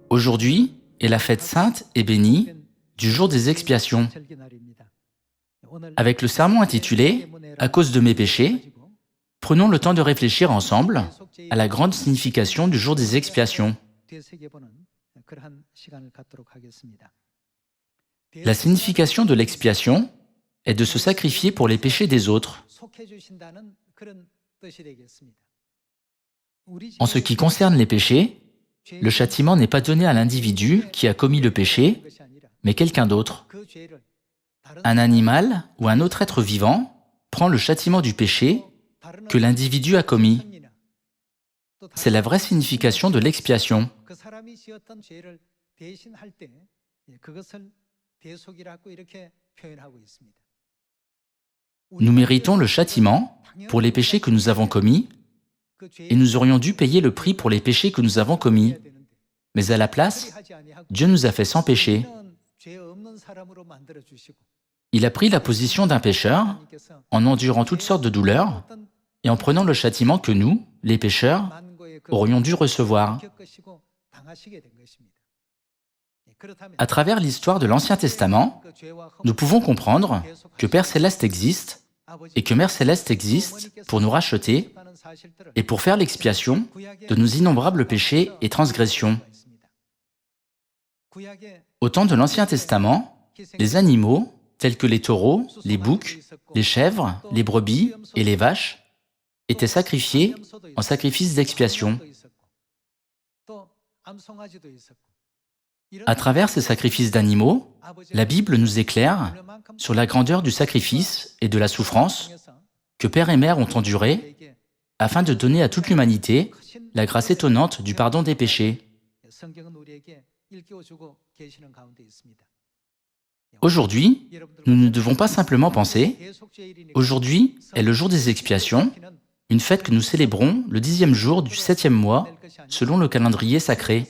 Aujourd'hui est la fête sainte et bénie du jour des expiations. Avec le sermon intitulé « À cause de mes péchés », prenons le temps de réfléchir ensemble à la grande signification du jour des expiations. La signification de l'expiation est de se sacrifier pour les péchés des autres. En ce qui concerne les péchés, le châtiment n'est pas donné à l'individu qui a commis le péché, mais quelqu'un d'autre. Un animal ou un autre être vivant prend le châtiment du péché que l'individu a commis. C'est la vraie signification de l'expiation. Nous méritons le châtiment pour les péchés que nous avons commis, et nous aurions dû payer le prix pour les péchés que nous avons commis. Mais à la place, Dieu nous a fait sans péché. Il a pris la position d'un pécheur en endurant toutes sortes de douleurs et en prenant le châtiment que nous, les pécheurs, aurions dû recevoir. À travers l'histoire de l'Ancien Testament, nous pouvons comprendre que Père Céleste existe et que Mère Céleste existe pour nous racheter et pour faire l'expiation de nos innombrables péchés et transgressions. Au temps de l'Ancien Testament, les animaux, tels que les taureaux, les boucs, les chèvres, les brebis et les vaches, étaient sacrifiés en sacrifice d'expiation. À travers ces sacrifices d'animaux, la Bible nous éclaire sur la grandeur du sacrifice et de la souffrance que Père et Mère ont enduré afin de donner à toute l'humanité la grâce étonnante du pardon des péchés. Aujourd'hui, nous ne devons pas simplement penser « Aujourd'hui est le jour des expiations », une fête que nous célébrons le 10e jour du 7e mois selon le calendrier sacré.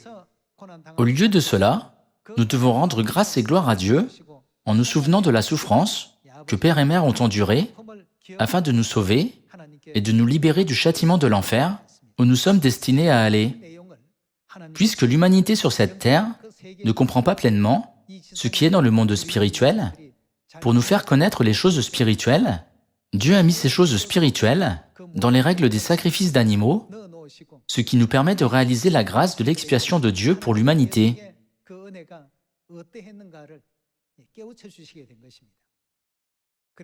Au lieu de cela, nous devons rendre grâce et gloire à Dieu en nous souvenant de la souffrance que Père et Mère ont endurée afin de nous sauver et de nous libérer du châtiment de l'enfer où nous sommes destinés à aller. Puisque l'humanité sur cette terre ne comprend pas pleinement ce qui est dans le monde spirituel, pour nous faire connaître les choses spirituelles, Dieu a mis ces choses spirituelles dans les règles des sacrifices d'animaux, ce qui nous permet de réaliser la grâce de l'expiation de Dieu pour l'humanité.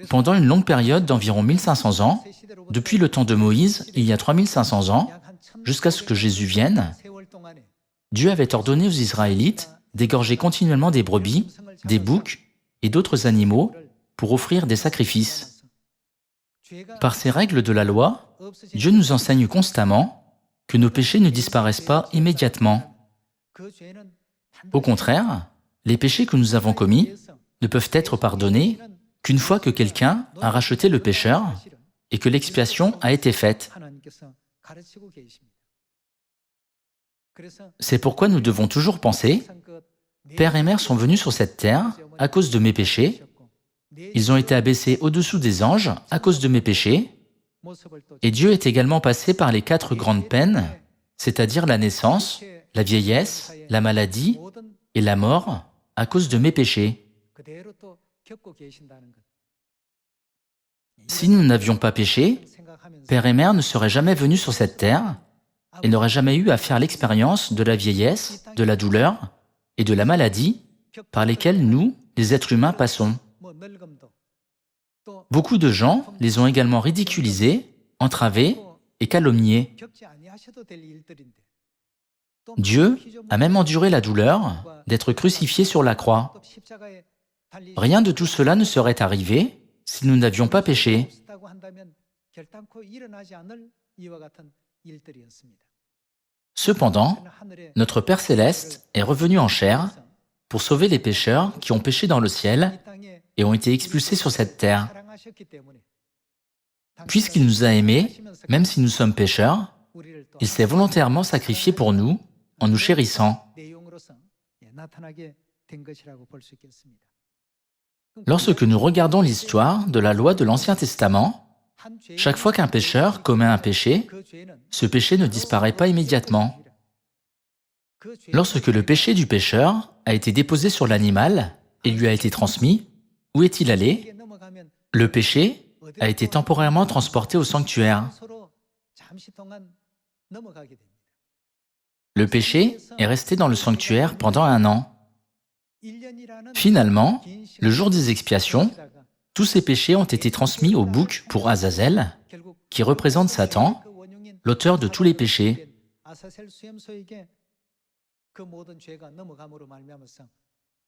Pendant une longue période d'environ 1500 ans, depuis le temps de Moïse, il y a 3500 ans, jusqu'à ce que Jésus vienne, Dieu avait ordonné aux Israélites d'égorger continuellement des brebis, des boucs et d'autres animaux pour offrir des sacrifices. Par ces règles de la loi, Dieu nous enseigne constamment que nos péchés ne disparaissent pas immédiatement. Au contraire, les péchés que nous avons commis ne peuvent être pardonnés qu'une fois que quelqu'un a racheté le pécheur et que l'expiation a été faite. C'est pourquoi nous devons toujours penser « Père et Mère sont venus sur cette terre à cause de mes péchés, ils ont été abaissés au-dessous des anges à cause de mes péchés, et Dieu est également passé par les 4 grandes peines, c'est-à-dire la naissance, la vieillesse, la maladie et la mort à cause de mes péchés. » Si nous n'avions pas péché, Père et Mère ne seraient jamais venus sur cette terre et n'auraient jamais eu à faire l'expérience de la vieillesse, de la douleur et de la maladie par lesquelles nous, les êtres humains, passons. Beaucoup de gens les ont également ridiculisés, entravés et calomniés. Dieu a même enduré la douleur d'être crucifié sur la croix. Rien de tout cela ne serait arrivé si nous n'avions pas péché. Cependant, notre Père Céleste est revenu en chair pour sauver les pécheurs qui ont péché dans le ciel et ont été expulsés sur cette terre. Puisqu'il nous a aimés, même si nous sommes pécheurs, il s'est volontairement sacrifié pour nous en nous chérissant. Lorsque nous regardons l'histoire de la loi de l'Ancien Testament, chaque fois qu'un pécheur commet un péché, ce péché ne disparaît pas immédiatement. Lorsque le péché du pécheur a été déposé sur l'animal et lui a été transmis, où est-il allé? Le péché a été temporairement transporté au sanctuaire. Le péché est resté dans le sanctuaire pendant 1 an. Finalement, le jour des expiations, tous ces péchés ont été transmis au bouc pour Azazel, qui représente Satan, l'auteur de tous les péchés.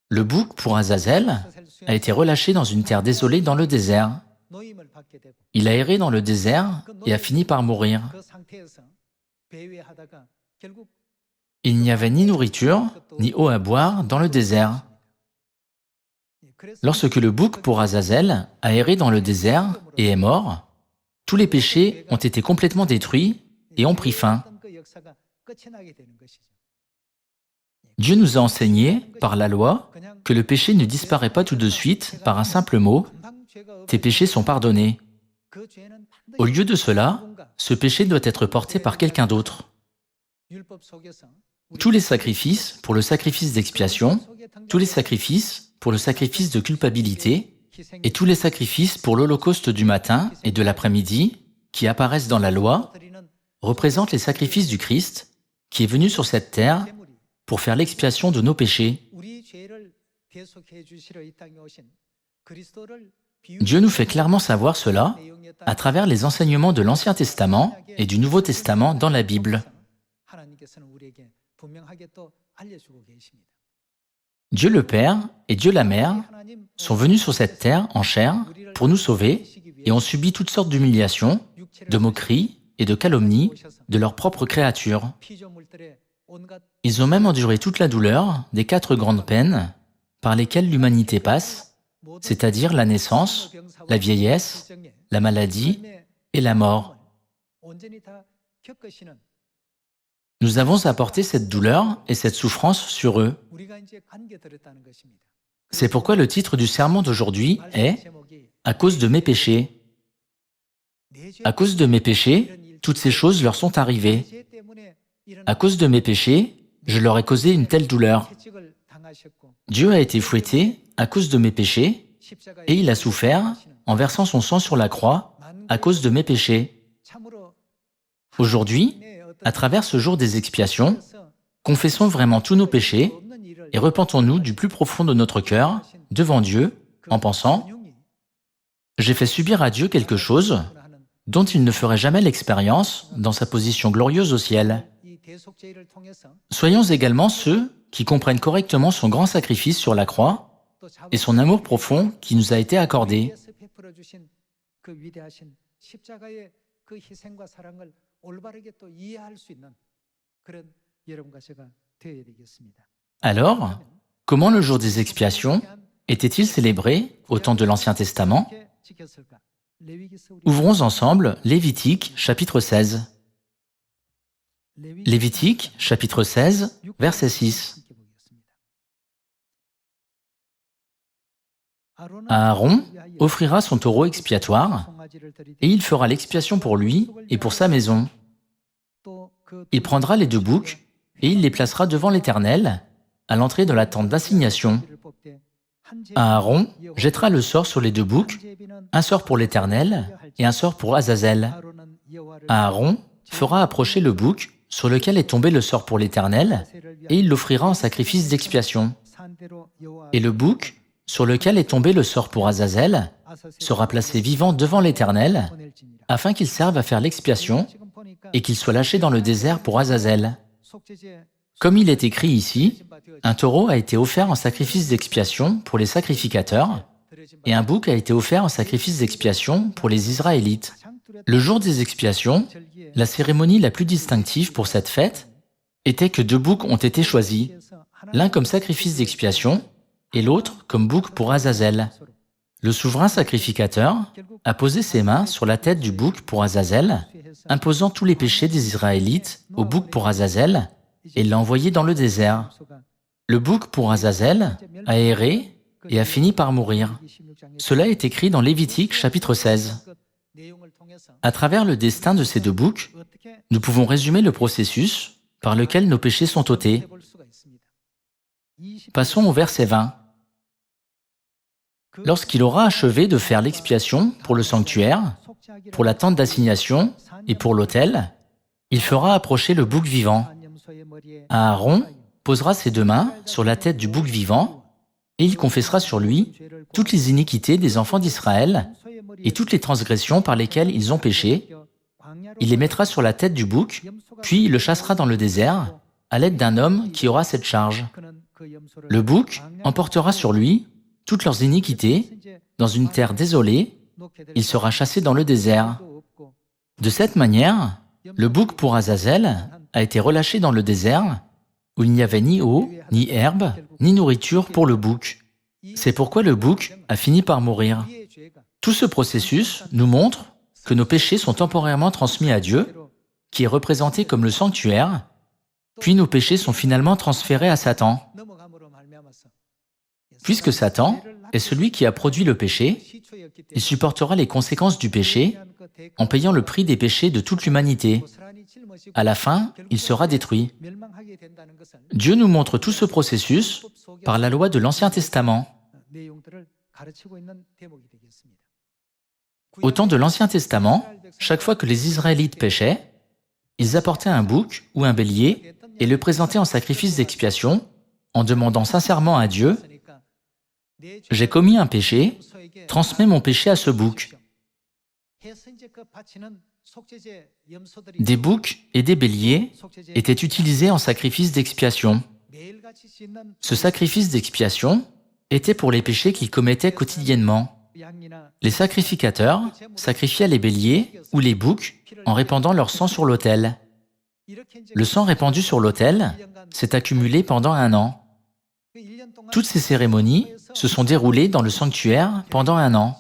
Le bouc pour Azazel a été relâché dans une terre désolée dans le désert. Il a erré dans le désert et a fini par mourir. Il n'y avait ni nourriture, ni eau à boire dans le désert. Lorsque le bouc pour Azazel a erré dans le désert et est mort, tous les péchés ont été complètement détruits et ont pris fin. Dieu nous a enseigné, par la loi, que le péché ne disparaît pas tout de suite par un simple mot « tes péchés sont pardonnés ». Au lieu de cela, ce péché doit être porté par quelqu'un d'autre. Tous les sacrifices pour le sacrifice d'expiation, tous les sacrifices pour le sacrifice de culpabilité et tous les sacrifices pour l'holocauste du matin et de l'après-midi qui apparaissent dans la loi représentent les sacrifices du Christ qui est venu sur cette terre pour faire l'expiation de nos péchés. Dieu nous fait clairement savoir cela à travers les enseignements de l'Ancien Testament et du Nouveau Testament dans la Bible. Dieu le Père et Dieu la Mère sont venus sur cette terre en chair pour nous sauver et ont subi toutes sortes d'humiliations, de moqueries et de calomnies de leurs propres créatures. Ils ont même enduré toute la douleur des 4 grandes peines par lesquelles l'humanité passe, c'est-à-dire la naissance, la vieillesse, la maladie et la mort. Nous avons apporté cette douleur et cette souffrance sur eux. C'est pourquoi le titre du sermon d'aujourd'hui est « À cause de mes péchés ». À cause de mes péchés, toutes ces choses leur sont arrivées. À cause de mes péchés, je leur ai causé une telle douleur. Dieu a été fouetté à cause de mes péchés et il a souffert en versant son sang sur la croix à cause de mes péchés. Aujourd'hui, à travers ce jour des expiations, confessons vraiment tous nos péchés et repentons-nous du plus profond de notre cœur devant Dieu en pensant « J'ai fait subir à Dieu quelque chose dont il ne ferait jamais l'expérience dans sa position glorieuse au ciel. » Soyons également ceux qui comprennent correctement son grand sacrifice sur la croix et son amour profond qui nous a été accordé. Alors, comment le jour des expiations était-il célébré au temps de l'Ancien Testament? Ouvrons ensemble Lévitique, chapitre 16. Lévitique, chapitre 16, verset 6. Aaron offrira son taureau expiatoire, et il fera l'expiation pour lui et pour sa maison. Il prendra les 2 boucs, et il les placera devant l'Éternel, à l'entrée de la tente d'assignation. Aaron jettera le sort sur les 2 boucs, un sort pour l'Éternel et un sort pour Azazel. Aaron fera approcher le bouc sur lequel est tombé le sort pour l'Éternel, et il l'offrira en sacrifice d'expiation. Et le bouc, sur lequel est tombé le sort pour Azazel, sera placé vivant devant l'Éternel, afin qu'il serve à faire l'expiation, et qu'il soit lâché dans le désert pour Azazel. Comme il est écrit ici, un taureau a été offert en sacrifice d'expiation pour les sacrificateurs, et un bouc a été offert en sacrifice d'expiation pour les Israélites. Le jour des expiations, la cérémonie la plus distinctive pour cette fête était que 2 boucs ont été choisis, l'un comme sacrifice d'expiation et l'autre comme bouc pour Azazel. Le souverain sacrificateur a posé ses mains sur la tête du bouc pour Azazel, imposant tous les péchés des Israélites au bouc pour Azazel, et l'a envoyé dans le désert. Le bouc pour Azazel a erré et a fini par mourir. Cela est écrit dans Lévitique chapitre 16. À travers le destin de ces 2 boucs, nous pouvons résumer le processus par lequel nos péchés sont ôtés. Passons au verset 20. Lorsqu'il aura achevé de faire l'expiation pour le sanctuaire, pour la tente d'assignation et pour l'autel, il fera approcher le bouc vivant. Aaron posera ses 2 mains sur la tête du bouc vivant et il confessera sur lui toutes les iniquités des enfants d'Israël et toutes les transgressions par lesquelles ils ont péché. Il les mettra sur la tête du bouc, puis il le chassera dans le désert à l'aide d'un homme qui aura cette charge. Le bouc emportera sur lui toutes leurs iniquités dans une terre désolée. Il sera chassé dans le désert. De cette manière, le bouc pour Azazel a été relâché dans le désert où il n'y avait ni eau, ni herbe, ni nourriture pour le bouc. C'est pourquoi le bouc a fini par mourir. Tout ce processus nous montre que nos péchés sont temporairement transmis à Dieu, qui est représenté comme le sanctuaire, puis nos péchés sont finalement transférés à Satan. Puisque Satan est celui qui a produit le péché, il supportera les conséquences du péché en payant le prix des péchés de toute l'humanité. À la fin, il sera détruit. Dieu nous montre tout ce processus par la loi de l'Ancien Testament. Au temps de l'Ancien Testament, chaque fois que les Israélites péchaient, ils apportaient un bouc ou un bélier et le présentaient en sacrifice d'expiation en demandant sincèrement à Dieu « J'ai commis un péché, transmets mon péché à ce bouc. » Des boucs et des béliers étaient utilisés en sacrifice d'expiation. Ce sacrifice d'expiation était pour les péchés qu'ils commettaient quotidiennement. Les sacrificateurs sacrifiaient les béliers ou les boucs en répandant leur sang sur l'autel. Le sang répandu sur l'autel s'est accumulé pendant 1 an. Toutes ces cérémonies se sont déroulées dans le sanctuaire pendant 1 an.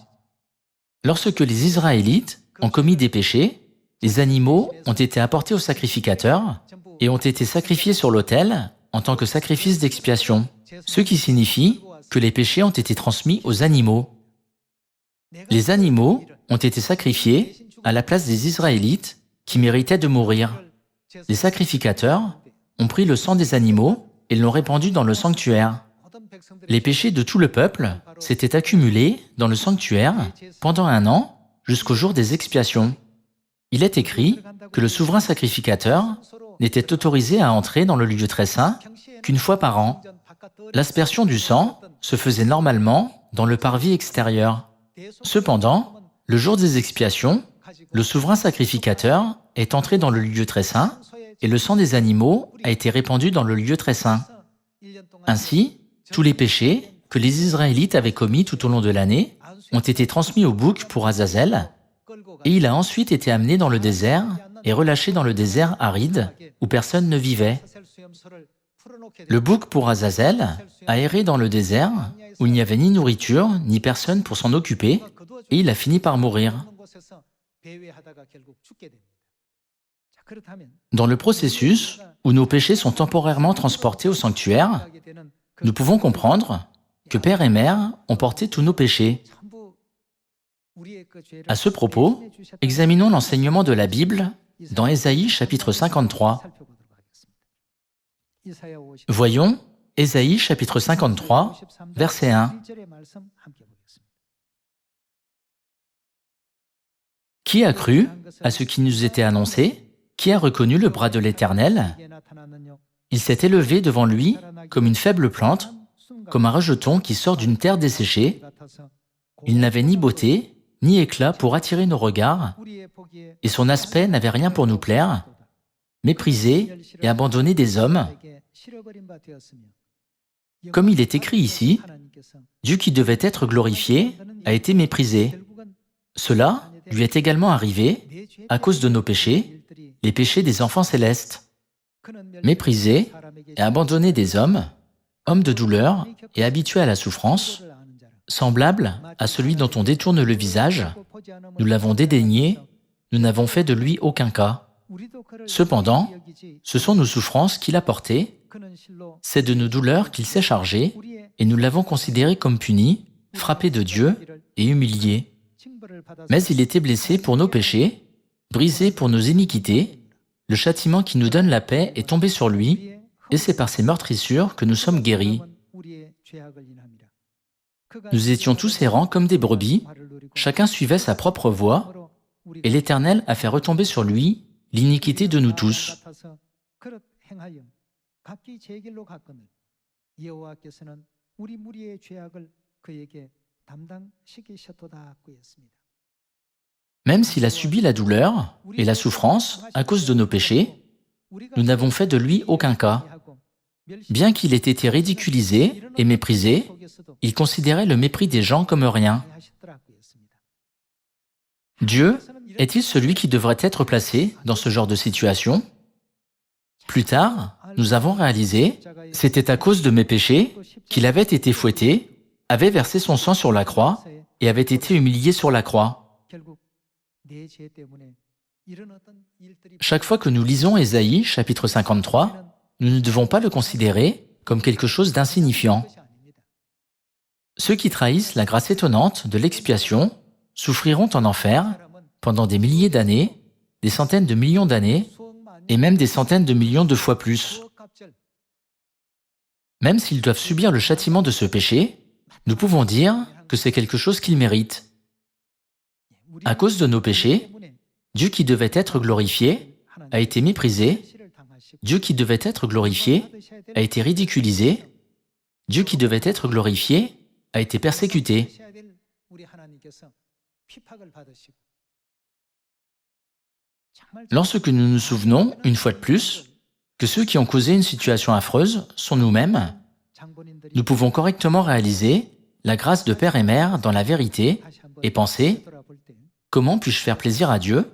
Lorsque les Israélites ont commis des péchés, les animaux ont été apportés aux sacrificateurs et ont été sacrifiés sur l'autel en tant que sacrifice d'expiation, ce qui signifie que les péchés ont été transmis aux animaux. Les animaux ont été sacrifiés à la place des Israélites qui méritaient de mourir. Les sacrificateurs ont pris le sang des animaux et l'ont répandu dans le sanctuaire. Les péchés de tout le peuple s'étaient accumulés dans le sanctuaire pendant 1 an jusqu'au jour des expiations. Il est écrit que le souverain sacrificateur n'était autorisé à entrer dans le lieu très saint qu'une fois par an. L'aspersion du sang se faisait normalement dans le parvis extérieur. Cependant, le jour des expiations, le souverain sacrificateur est entré dans le lieu très saint et le sang des animaux a été répandu dans le lieu très saint. Ainsi, tous les péchés que les Israélites avaient commis tout au long de l'année ont été transmis au bouc pour Azazel, et il a ensuite été amené dans le désert et relâché dans le désert aride où personne ne vivait. Le bouc pour Azazel a erré dans le désert où il n'y avait ni nourriture ni personne pour s'en occuper, et il a fini par mourir. Dans le processus où nos péchés sont temporairement transportés au sanctuaire, nous pouvons comprendre que Père et Mère ont porté tous nos péchés. À ce propos, examinons l'enseignement de la Bible dans Ésaïe chapitre 53. Voyons Ésaïe chapitre 53, verset 1. Qui a cru à ce qui nous était annoncé? Qui a reconnu le bras de l'Éternel? Il s'est élevé devant lui comme une faible plante, comme un rejeton qui sort d'une terre desséchée. Il n'avait ni beauté, ni éclat pour attirer nos regards, et son aspect n'avait rien pour nous plaire, méprisé et abandonné des hommes. Comme il est écrit ici, Dieu qui devait être glorifié a été méprisé. Cela lui est également arrivé à cause de nos péchés, les péchés des enfants célestes. Méprisé et abandonné des hommes, homme de douleur et habitué à la souffrance, semblable à celui dont on détourne le visage, nous l'avons dédaigné, nous n'avons fait de lui aucun cas. Cependant, ce sont nos souffrances qu'il a portées, c'est de nos douleurs qu'il s'est chargé, et nous l'avons considéré comme puni, frappé de Dieu et humilié. Mais il était blessé pour nos péchés, brisé pour nos iniquités, le châtiment qui nous donne la paix est tombé sur lui, et c'est par ces meurtrissures que nous sommes guéris. Nous étions tous errants comme des brebis, chacun suivait sa propre voie, et l'Éternel a fait retomber sur lui l'iniquité de nous tous. Même s'il a subi la douleur et la souffrance à cause de nos péchés, nous n'avons fait de lui aucun cas. Bien qu'il ait été ridiculisé et méprisé, il considérait le mépris des gens comme rien. Dieu est-il celui qui devrait être placé dans ce genre de situation? Plus tard, nous avons réalisé, c'était à cause de mes péchés qu'il avait été fouetté, avait versé son sang sur la croix et avait été humilié sur la croix. Chaque fois que nous lisons Ésaïe, chapitre 53, nous ne devons pas le considérer comme quelque chose d'insignifiant. Ceux qui trahissent la grâce étonnante de l'expiation souffriront en enfer pendant des milliers d'années, des centaines de millions d'années, et même des centaines de millions de fois plus. Même s'ils doivent subir le châtiment de ce péché, nous pouvons dire que c'est quelque chose qu'ils méritent. À cause de nos péchés, Dieu qui devait être glorifié a été méprisé, Dieu qui devait être glorifié a été ridiculisé, Dieu qui devait être glorifié a été persécuté. Lorsque nous nous souvenons, une fois de plus, que ceux qui ont causé une situation affreuse sont nous-mêmes, nous pouvons correctement réaliser la grâce de Père et Mère dans la vérité et penser « Comment puis-je faire plaisir à Dieu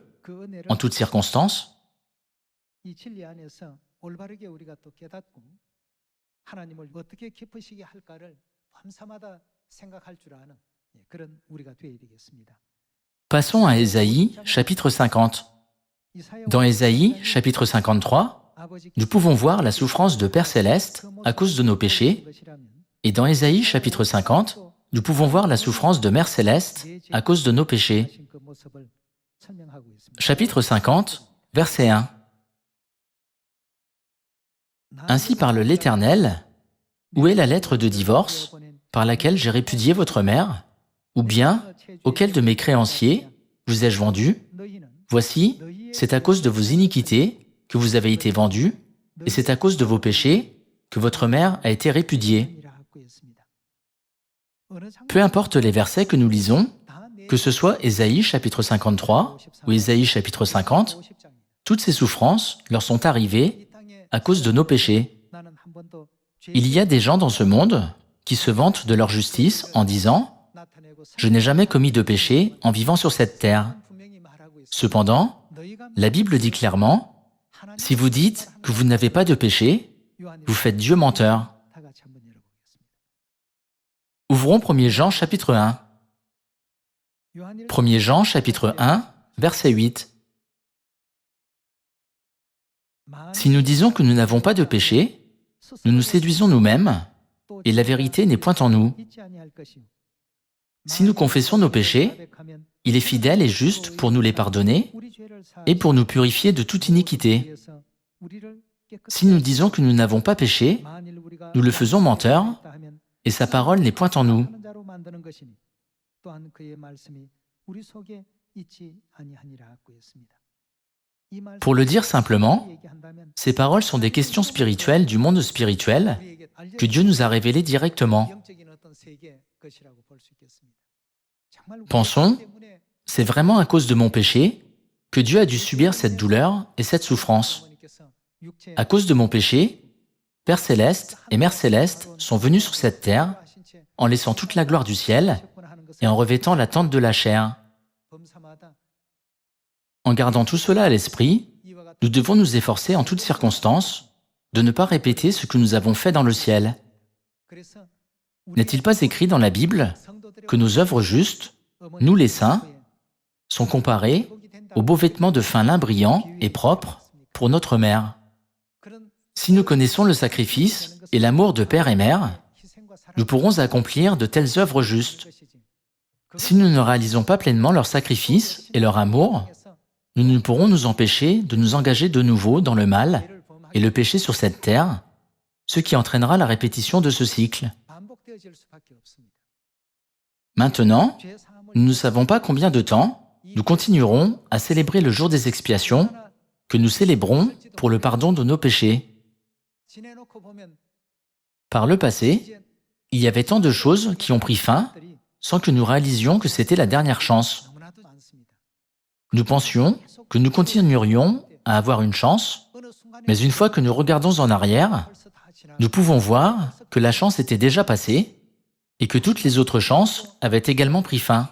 en toutes circonstances ?» Passons à Ésaïe, chapitre 50. Dans Ésaïe, chapitre 53, nous pouvons voir la souffrance de Père Céleste à cause de nos péchés, et dans Ésaïe, chapitre 50, nous pouvons voir la souffrance de Mère Céleste à cause de nos péchés. Chapitre 50, verset 1. Ainsi parle l'Éternel, où est la lettre de divorce par laquelle j'ai répudié votre mère, ou bien auquel de mes créanciers vous ai-je vendu? Voici, c'est à cause de vos iniquités que vous avez été vendus, et c'est à cause de vos péchés que votre mère a été répudiée. Peu importe les versets que nous lisons, que ce soit Ésaïe chapitre 53 ou Ésaïe chapitre 50, toutes ces souffrances leur sont arrivées à cause de nos péchés. Il y a des gens dans ce monde qui se vantent de leur justice en disant « Je n'ai jamais commis de péché en vivant sur cette terre ». Cependant, la Bible dit clairement « Si vous dites que vous n'avez pas de péché, vous faites Dieu menteur ». Ouvrons 1 Jean chapitre 1. 1 Jean chapitre 1, verset 8. Si nous disons que nous n'avons pas de péché, nous nous séduisons nous-mêmes, et la vérité n'est point en nous. Si nous confessons nos péchés, il est fidèle et juste pour nous les pardonner et pour nous purifier de toute iniquité. Si nous disons que nous n'avons pas péché, nous le faisons menteur, et sa parole n'est point en nous. Pour le dire simplement, ces paroles sont des questions spirituelles du monde spirituel que Dieu nous a révélées directement. Pensons, c'est vraiment à cause de mon péché que Dieu a dû subir cette douleur et cette souffrance. À cause de mon péché, Père Céleste et Mère Céleste sont venus sur cette terre en laissant toute la gloire du ciel et en revêtant la tente de la chair. En gardant tout cela à l'esprit, nous devons nous efforcer en toutes circonstances de ne pas répéter ce que nous avons fait dans le ciel. N'est-il pas écrit dans la Bible que nos œuvres justes, nous les saints, sont comparées aux beaux vêtements de fin lin brillant et propre pour notre mère? Si nous connaissons le sacrifice et l'amour de Père et Mère, nous pourrons accomplir de telles œuvres justes. Si nous ne réalisons pas pleinement leur sacrifice et leur amour, nous ne pourrons nous empêcher de nous engager de nouveau dans le mal et le péché sur cette terre ce qui entraînera la répétition de ce cycle. Maintenant, nous ne savons pas combien de temps nous continuerons à célébrer le jour des expiations que nous célébrons pour le pardon de nos péchés. Par le passé, il y avait tant de choses qui ont pris fin sans que nous réalisions que c'était la dernière chance. Nous pensions que nous continuerions à avoir une chance, mais une fois que nous regardons en arrière, nous pouvons voir que la chance était déjà passée et que toutes les autres chances avaient également pris fin.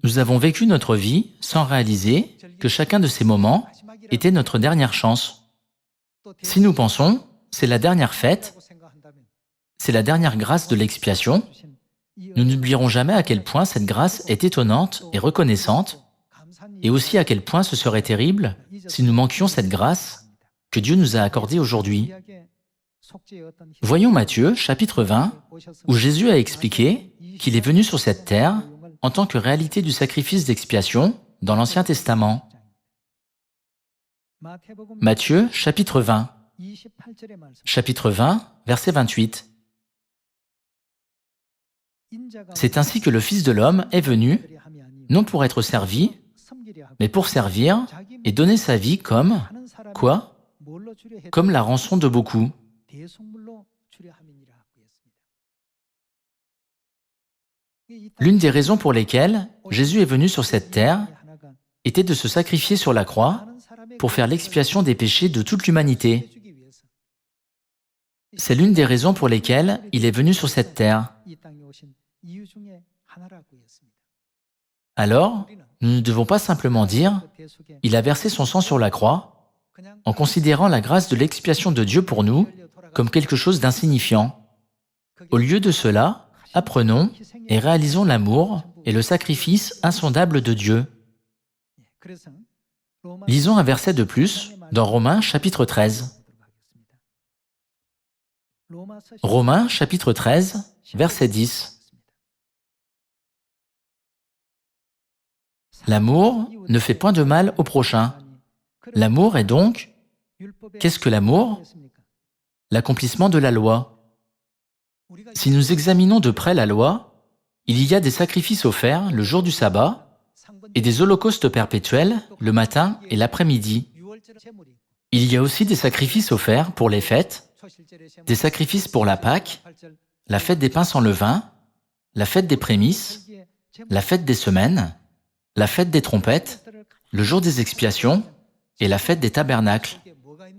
Nous avons vécu notre vie sans réaliser que chacun de ces moments était notre dernière chance. Si nous pensons, c'est la dernière fête, c'est la dernière grâce de l'expiation, nous n'oublierons jamais à quel point cette grâce est étonnante et reconnaissante, et aussi à quel point ce serait terrible si nous manquions cette grâce que Dieu nous a accordée aujourd'hui. Voyons Matthieu, chapitre 20, où Jésus a expliqué qu'il est venu sur cette terre en tant que réalité du sacrifice d'expiation dans l'Ancien Testament. Matthieu, chapitre 20. Chapitre 20, verset 28. C'est ainsi que le Fils de l'homme est venu, non pour être servi, mais pour servir et donner sa vie comme, quoi? Comme la rançon de beaucoup. L'une des raisons pour lesquelles Jésus est venu sur cette terre était de se sacrifier sur la croix pour faire l'expiation des péchés de toute l'humanité. C'est l'une des raisons pour lesquelles il est venu sur cette terre. Alors, nous ne devons pas simplement dire « Il a versé son sang sur la croix » en considérant la grâce de l'expiation de Dieu pour nous comme quelque chose d'insignifiant. Au lieu de cela, apprenons et réalisons l'amour et le sacrifice insondable de Dieu. Lisons un verset de plus dans Romains chapitre 13. Romains chapitre 13, verset 10. L'amour ne fait point de mal au prochain. L'amour est donc, qu'est-ce que l'amour? L'accomplissement de la loi. Si nous examinons de près la loi, il y a des sacrifices offerts le jour du sabbat et des holocaustes perpétuels le matin et l'après-midi. Il y a aussi des sacrifices offerts pour les fêtes, des sacrifices pour la Pâque, la fête des pains sans levain, la fête des prémices, la fête des semaines, la fête des trompettes, le jour des expiations et la fête des tabernacles.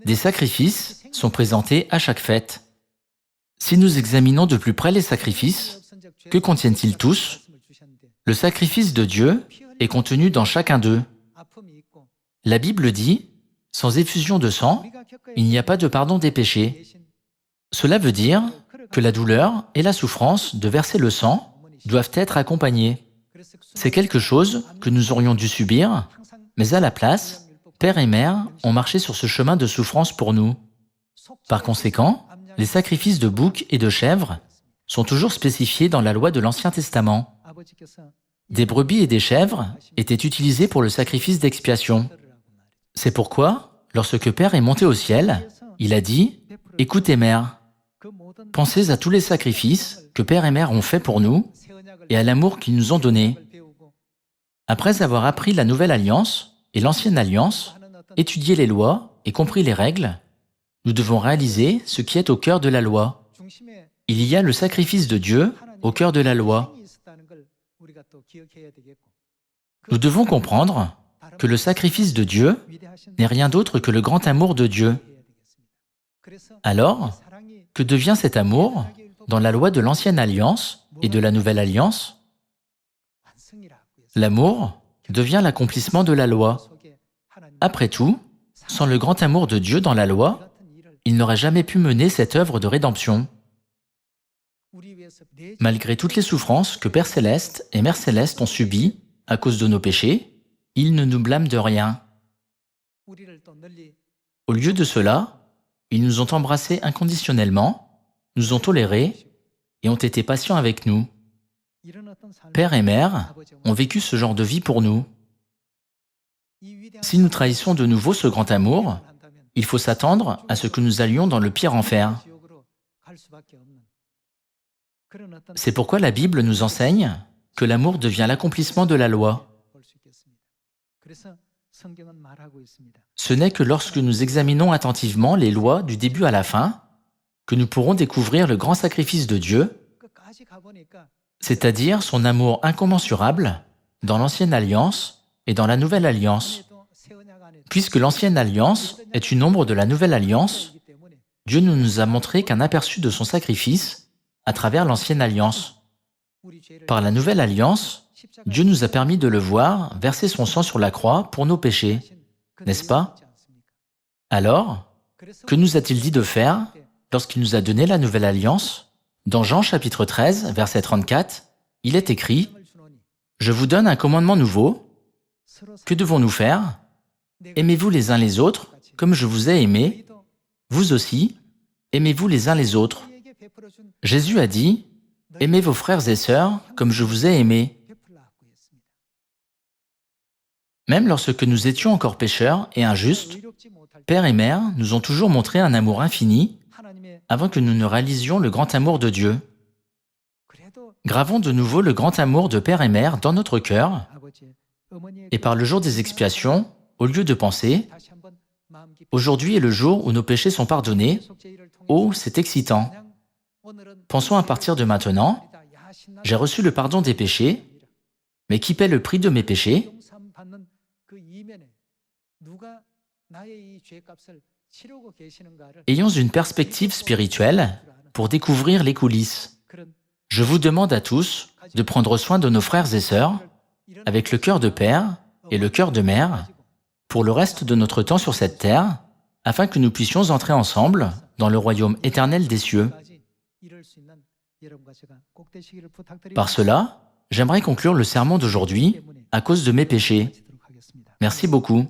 Des sacrifices sont présentés à chaque fête. Si nous examinons de plus près les sacrifices, que contiennent-ils tous? Le sacrifice de Dieu est contenu dans chacun d'eux. La Bible dit « Sans effusion de sang, il n'y a pas de pardon des péchés ». Cela veut dire que la douleur et la souffrance de verser le sang doivent être accompagnées. C'est quelque chose que nous aurions dû subir, mais à la place, Père et Mère ont marché sur ce chemin de souffrance pour nous. Par conséquent, les sacrifices de boucs et de chèvres sont toujours spécifiés dans la loi de l'Ancien Testament. Des brebis et des chèvres étaient utilisés pour le sacrifice d'expiation. C'est pourquoi, lorsque Père est monté au ciel, il a dit « Écoutez Mère, pensez à tous les sacrifices que Père et Mère ont faits pour nous et à l'amour qu'ils nous ont donné. » Après avoir appris la Nouvelle Alliance et l'Ancienne Alliance, étudié les lois et compris les règles, nous devons réaliser ce qui est au cœur de la loi. Il y a le sacrifice de Dieu au cœur de la loi. Nous devons comprendre que le sacrifice de Dieu n'est rien d'autre que le grand amour de Dieu. Alors, que devient cet amour dans la loi de l'Ancienne Alliance et de la Nouvelle Alliance? L'amour devient l'accomplissement de la loi. Après tout, sans le grand amour de Dieu dans la loi, il n'aurait jamais pu mener cette œuvre de rédemption. Malgré toutes les souffrances que Père Céleste et Mère Céleste ont subies à cause de nos péchés, ils ne nous blâment de rien. Au lieu de cela, ils nous ont embrassés inconditionnellement, nous ont tolérés et ont été patients avec nous. Père et Mère ont vécu ce genre de vie pour nous. Si nous trahissons de nouveau ce grand amour, il faut s'attendre à ce que nous allions dans le pire enfer. C'est pourquoi la Bible nous enseigne que l'amour devient l'accomplissement de la loi. Ce n'est que lorsque nous examinons attentivement les lois du début à la fin que nous pourrons découvrir le grand sacrifice de Dieu, c'est-à-dire son amour incommensurable dans l'Ancienne Alliance et dans la Nouvelle Alliance. Puisque l'Ancienne Alliance est une ombre de la Nouvelle Alliance, Dieu ne nous a montré qu'un aperçu de son sacrifice à travers l'Ancienne Alliance. Par la Nouvelle Alliance, Dieu nous a permis de le voir verser son sang sur la croix pour nos péchés, n'est-ce pas? Alors, que nous a-t-il dit de faire lorsqu'il nous a donné la Nouvelle Alliance? Dans Jean chapitre 13, verset 34, il est écrit « Je vous donne un commandement nouveau. Que devons-nous faire? Aimez-vous les uns les autres, comme je vous ai aimé. Vous aussi, aimez-vous les uns les autres. » Jésus a dit « Aimez vos frères et sœurs, comme je vous ai aimé. » Même lorsque nous étions encore pécheurs et injustes, Père et Mère nous ont toujours montré un amour infini avant que nous ne réalisions le grand amour de Dieu. Gravons de nouveau le grand amour de Père et Mère dans notre cœur, et par le jour des expiations, au lieu de penser « Aujourd'hui est le jour où nos péchés sont pardonnés. Oh, c'est excitant. » Pensons à partir de maintenant « J'ai reçu le pardon des péchés, mais qui paie le prix de mes péchés? » Ayons une perspective spirituelle pour découvrir les coulisses. Je vous demande à tous de prendre soin de nos frères et sœurs avec le cœur de père et le cœur de mère pour le reste de notre temps sur cette terre, afin que nous puissions entrer ensemble dans le royaume éternel des cieux. Par cela, j'aimerais conclure le sermon d'aujourd'hui à cause de mes péchés. Merci beaucoup.